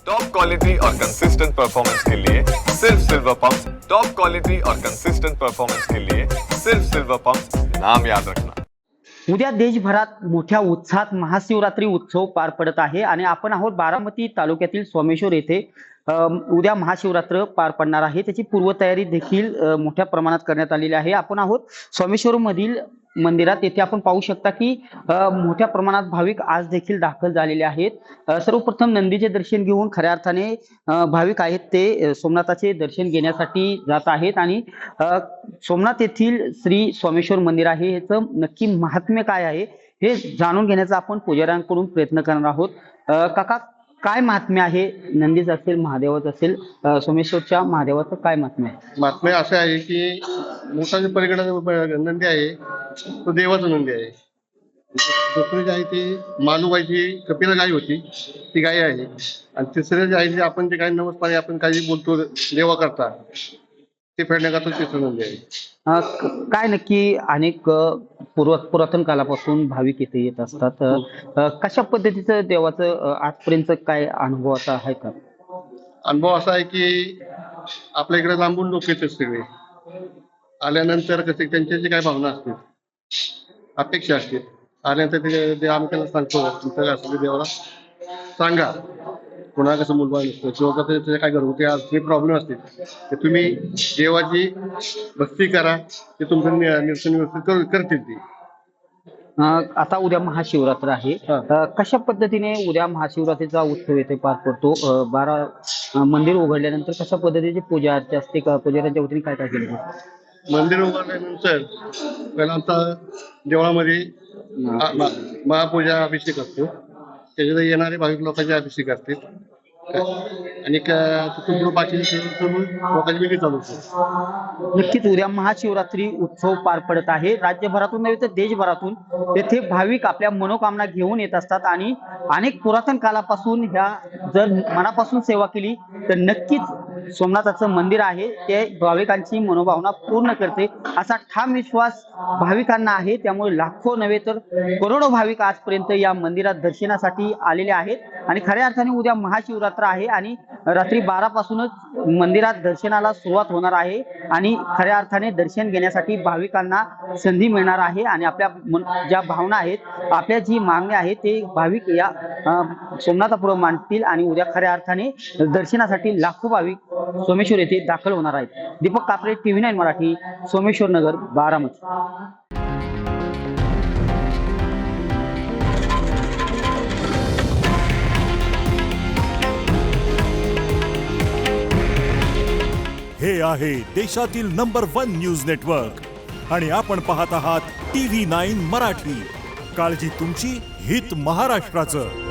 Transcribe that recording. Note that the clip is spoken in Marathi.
टॉप क्वालिटी और कंसिस्टेंट परफॉर्मेंस के लिए सिर्फ सिल्वर पंप। टॉप क्वालिटी और कंसिस्टेंट परफॉर्मेंस के लिए सिर्फ सिल्वर पंप, नाम याद रखना। उद्या देशभरात मोठ्या उत्साहात महाशिवरात्री उत्सव पार पडत आहे आणि आपण आहोत बारामती तालुक्यातील सोमेश्वर येथे उद्या महाशिवरात्र पार पडणार आहे। त्याची पूर्वतयारी देखील मोठ्या प्रमाणात करण्यात आलेली आहे। आपण आहोत सोमेश्वर मधील मंदिरात, येथे आपण पाहू शकता की मोठ्या प्रमाणात भाविक आज देखील दाखल झालेले आहेत। सर्वप्रथम नंदीचे दर्शन घेऊन खऱ्या अर्थाने भाविक आहेत ते सोमनाथाचे दर्शन घेण्यासाठी जात आहेत आणि सोमनाथ येथील श्री सोमेश्वर मंदिर आहे, याचं नक्की महात्म्य काय आहे हे जाणून घेण्याचा आपण पुजाऱ्यांकडून प्रयत्न करणार आहोत। काका, काय महात्म्य आहे? नंदीच असेल, महादेवाचं असेल, सोमेश्वरच्या महादेवाचं काय महात्म्य आहे? महात्म्य असं आहे की मोठा पलीकडे नंदी आहे तो देवाचा नंदी आहे। दुसरी जी आहे ती मालूबाईची कपिला गाय होती, ती गाय आहे। आणि तिसरे जे आहे जे आपण जे काही नमस्कार आपण काही बोलतो देवा करता ते फेडण्याकरता तिसरं नंदी आहे। काय नक्की अनेक पुरातन कालापासून भाविक इथे येत असतात, कशा पद्धतीचं देवाचं आजपर्यंत काय अनुभव असा आहे का? अनुभव असा आहे की आपल्या इकडे लांबून लोक येतात सगळे, आल्यानंतर कसे त्यांच्या जे काही भावना असतील, अपेक्षा असतील, आल्यानंतर ते आम्ही त्यांना सांगतो तुमचं असं देवाला सांगा, पुन्हा कसं मुलबाळ नसतं किंवा कसं काय घरगुती असले प्रॉब्लेम असतील ते तुम्ही देवाची भक्ती करा, ते तुमचं निरसन व्यवस्थित करतील ती। आता उद्या महाशिवरात्र आहे, कशा पद्धतीने उद्या महाशिवरात्रीचा उत्सव येथे पार पडतो? 12 मंदिर उघडल्यानंतर कशा पद्धतीची पूजा अर्चा असते का? पुजाऱ्यांच्या वतीने काय काय केलं जातं? मंदिर उघडल्यानंतर पहिला आमचा देवळामध्ये महापूजा अभिषेक असतो, त्याच्यात येणारे भाविक लोकांचे अभिषेक असतील आणि तिथून बाकी लोकांची वेगळी चालू असते। नक्कीच उद्या महाशिवरात्री उत्सव पार पडत आहे। राज्यभरातून नव्हे तर देशभरातून येथे भाविक आपल्या मनोकामना घेऊन येत असतात आणि अनेक पुरातन कालापासून ह्या जर मनापासून सेवा केली तर नक्कीच सोमनाथाचं मंदिर आहे ते भाविकांची मनोभावना पूर्ण करते, असा ठाम विश्वास भाविकांना आहे। त्यामुळे लाखो नव्हे तर करोडो भाविक आजपर्यंत या मंदिरात दर्शनासाठी आलेले आहेत आणि खऱ्या अर्थाने उद्या महाशिवरात्र आहे आणि रात्री 12 पासूनच मंदिरात दर्शनाला सुरुवात होणार आहे आणि खऱ्या अर्थाने दर्शन घेण्यासाठी भाविकांना संधी मिळणार आहे आणि आपल्या ज्या भावना आहेत, आपल्या जी मागणी आहे ते भाविक या सोमनाथापुढे मांडतील आणि उद्या खऱ्या अर्थाने दर्शनासाठी लाखो भाविक सोमेश्वर येथे दाखल होणार आहेत। दीपक कापरे, TV9 मराठी, सोमेश्वर नगर, बारामती। हे आहे देशातील नंबर 1 न्यूज नेटवर्क आणि आपण पाहत आहात TV9 मराठी। काळजी तुमची, हित महाराष्ट्राचं।